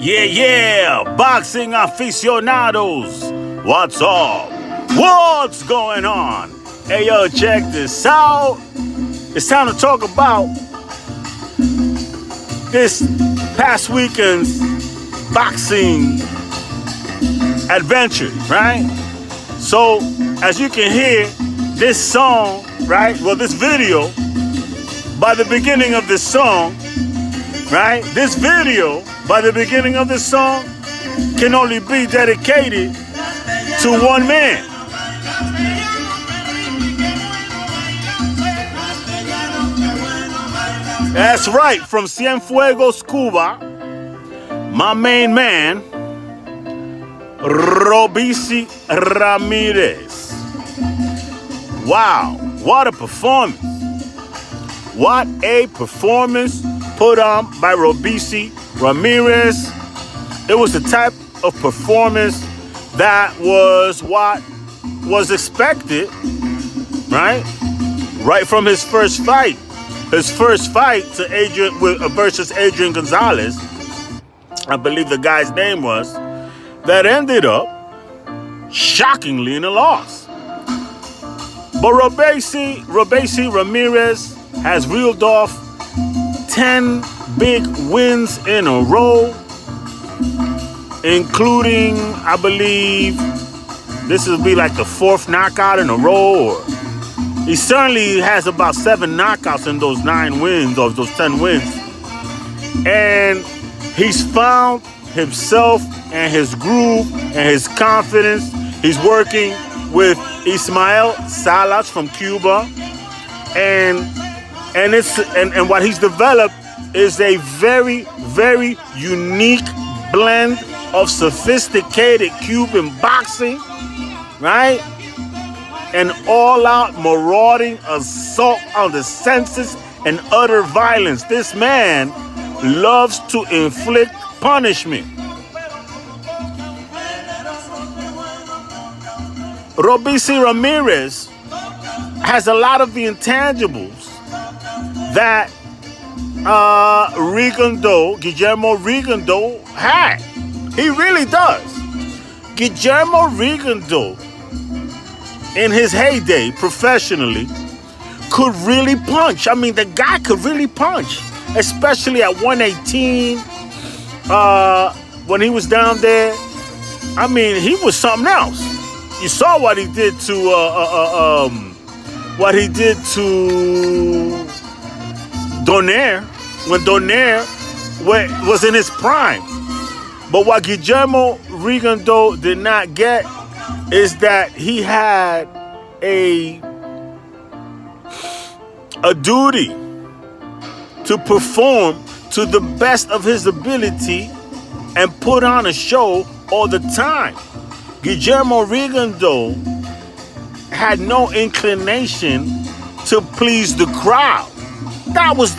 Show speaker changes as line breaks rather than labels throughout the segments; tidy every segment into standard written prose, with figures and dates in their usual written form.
Yeah, boxing aficionados. What's up? What's going on? Hey, yo, check this out. It's time to talk about this past weekend's boxing adventure, right? So, as you can hear, this song, right? Well, this video, by the beginning of this song, right? This video, by the beginning of this song, can only be dedicated to one man. That's right, from Cienfuegos, Cuba, my main man, Robeisy Ramirez. Wow, what a performance. What a performance put on by Robeisy Ramirez. It was the type of performance that was what was expected, right? Right from his first fight. His first fight to versus Adrian Gonzalez, I believe the guy's name was, that ended up shockingly in a loss. But Robeisy Ramirez has reeled off 10 big wins in a row, including, I believe, this will be like the 4th knockout in a row, or he certainly has about 7 knockouts in those 9 wins, or those 10 wins. And he's found himself and his groove and his confidence. He's working with Ismael Salas from Cuba, and what he's developed is a very, very unique blend of sophisticated Cuban boxing, right? An all-out marauding assault on the senses and utter violence. This man loves to inflict punishment. Robeisy Ramirez has a lot of the intangibles that Guillermo Rigondeaux had. He really does. Guillermo Rigondeaux, in his heyday professionally, could really punch. I mean, the guy could really punch, especially at 118. When he was down there, I mean, he was something else. You saw what he did to Donaire when Donaire was in his prime. But what Guillermo Rigondeaux did not get is that he had a duty to perform to the best of his ability and put on a show all the time. Guillermo Rigondeaux had no inclination to please the crowd. That was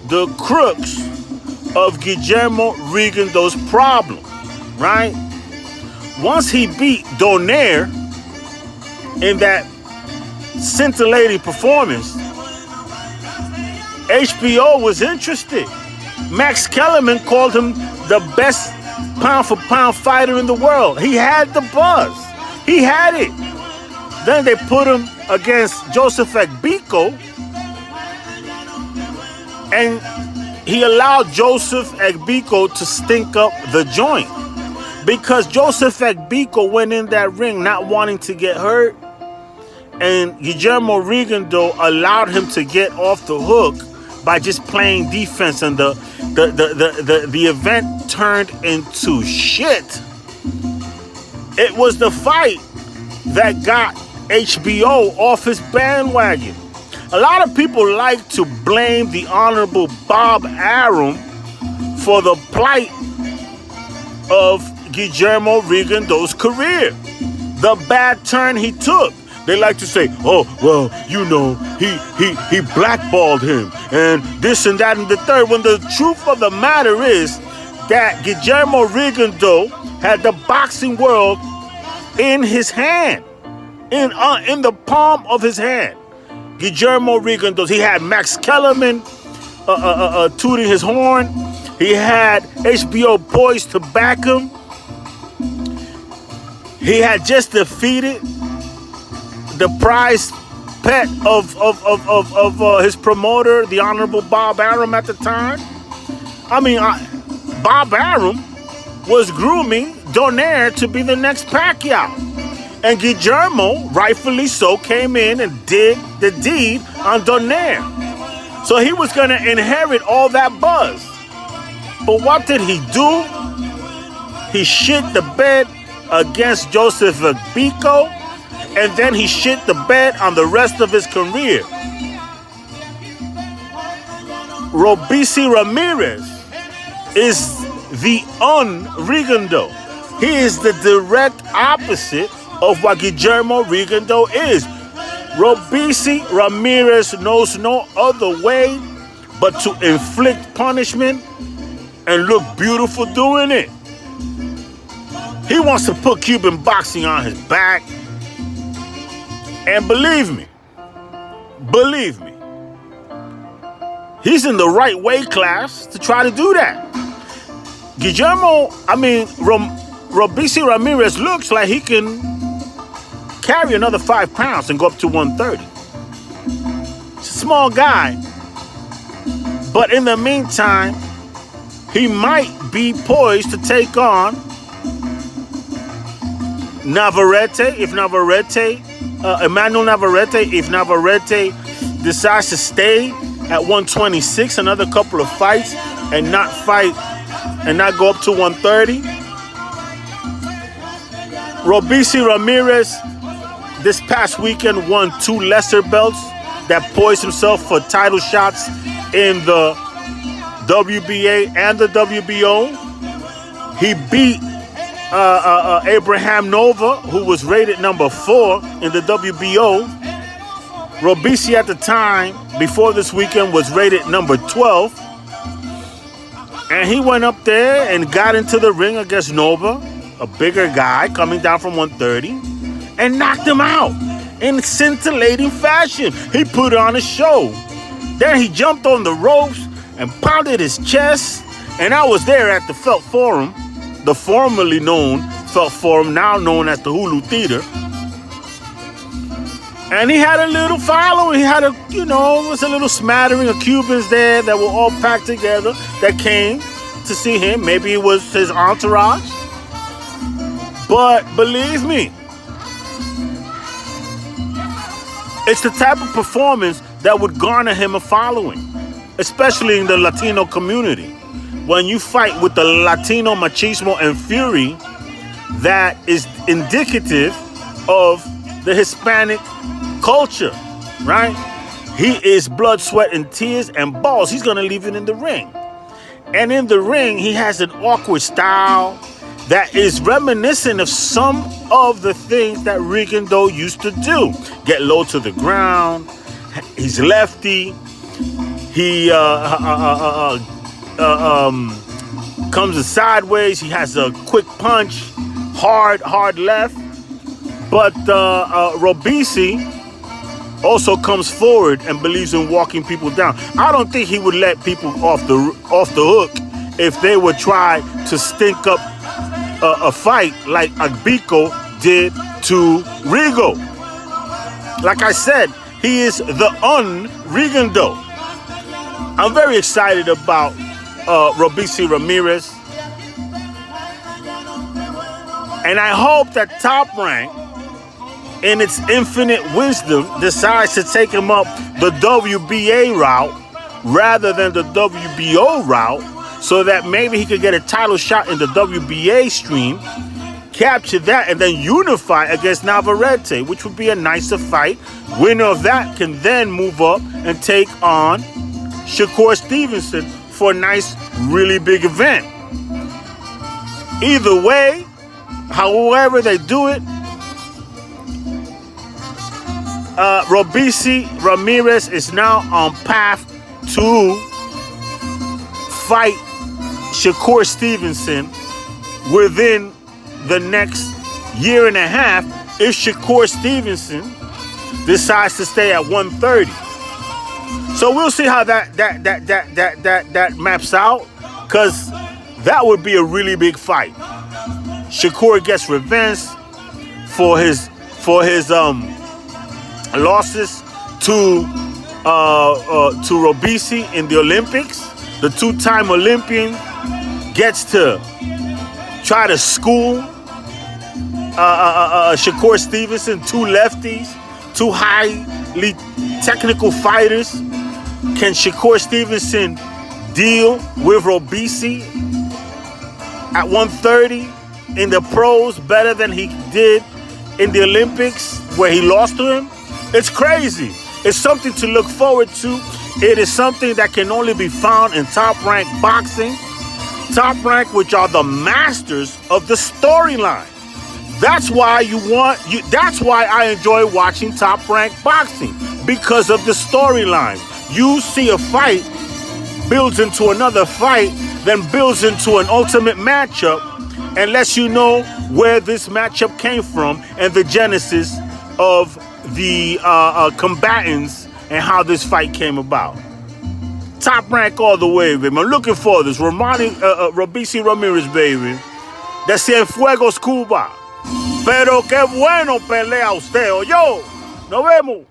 the crux of Guillermo Rigondeaux's problem, right? Once he beat Donaire in that scintillating performance, HBO was interested. Max Kellerman called him the best pound-for-pound fighter in the world. He had the buzz. He had it. Then they put him against Joseph Agbiko, and he allowed Joseph Agbiko to stink up the joint, because Joseph Agbiko went in that ring not wanting to get hurt, and Guillermo Rigondeaux allowed him to get off the hook by just playing defense, and the event turned into shit. It was the fight that got HBO off his bandwagon. A lot of people like to blame the Honorable Bob Arum for the plight of Guillermo Rigondeaux's career, the bad turn he took. They like to say, oh, well, you know, he blackballed him and this and that and the third, when the truth of the matter is that Guillermo Rigondeaux had the boxing world in his hand, in the palm of his hand. Guillermo Rigondeaux, he had Max Kellerman tooting his horn. He had HBO poised to back him. He had just defeated the prize pet of his promoter, the Honorable Bob Arum at the time. I mean, Bob Arum was grooming Donaire to be the next Pacquiao. And Guillermo, rightfully so, came in and did the deed on Donaire. So he was going to inherit all that buzz. But what did he do? He shit the bed against Joseph Abico, and then he shit the bed on the rest of his career. Robeisy Ramirez is the Rigondeaux. He is the direct opposite of what Guillermo Rigondeaux is. Robeisy Ramirez knows no other way but to inflict punishment and look beautiful doing it. He wants to put Cuban boxing on his back. And believe me, he's in the right weight class to try to do that. Robeisy Ramirez looks like he can carry another 5 pounds and go up to 130. He's a small guy. But in the meantime, he might be poised to take on Navarrete, Emmanuel Navarrete, if Navarrete decides to stay at 126, another couple of fights, and not go up to 130. Robeisy Ramirez this past weekend won 2 lesser belts that poised himself for title shots in the WBA and the WBO. He beat Abraham Nova, who was rated number 4 in the WBO. Robeisy at the time, before this weekend, was rated number 12. And he went up there and got into the ring against Nova, a bigger guy coming down from 130, and knocked him out in scintillating fashion. He put on a show. Then he jumped on the ropes and pounded his chest. And I was there at the Felt Forum, the formerly known Felt Forum, now known as the Hulu Theater. And he had a little following. He had it was a little smattering of Cubans there that were all packed together that came to see him. Maybe it was his entourage. But believe me, it's the type of performance that would garner him a following, especially in the Latino community. When you fight with the Latino machismo and fury that is indicative of the Hispanic culture, right? He is blood, sweat, and tears and balls. He's going to leave it in the ring. And in the ring, he has an awkward style that is reminiscent of some of the things that Rigondeaux used to do. Get low to the ground. He's lefty. He comes in sideways. He has a quick punch, hard left. But Robeisy also comes forward and believes in walking people down. I don't think he would let people off the hook if they would try to stink up a fight like Abico did to Rigo. Like I said, he is the Rigondeaux. I'm very excited about Robeisy Ramirez. And I hope that Top Rank, in its infinite wisdom, decides to take him up the WBA route rather than the WBO route, so that maybe he could get a title shot in the WBA stream, capture that, and then unify against Navarrete, which would be a nicer fight. Winner of that can then move up and take on Shakur Stevenson for a nice, really big event. Either way, however they do it, Robeisy Ramirez is now on path to fight Shakur Stevenson within the next year and a half if Shakur Stevenson decides to stay at 130. So we'll see how that maps out, because that would be a really big fight. Shakur gets revenge for his losses to Robeisy in the Olympics. The two-time Olympian gets to try to school Shakur Stevenson, two lefties, two highly technical fighters. Can Shakur Stevenson deal with Robeisy at 130 in the pros better than he did in the Olympics where he lost to him? It's crazy. It's something to look forward to. It is something that can only be found in Top Rank Boxing. Top Rank, which are the masters of the storyline. That's why that's why I enjoy watching Top Rank Boxing, because of the storyline. You see a fight builds into another fight, then builds into an ultimate matchup, and lets you know where this matchup came from and the genesis of the combatants and how this fight came about. Top Rank all the way, baby. I'm looking for this. Robeisy Ramirez, baby. De Cienfuegos, Cuba. Pero qué bueno pelea usted, yo. Nos vemos.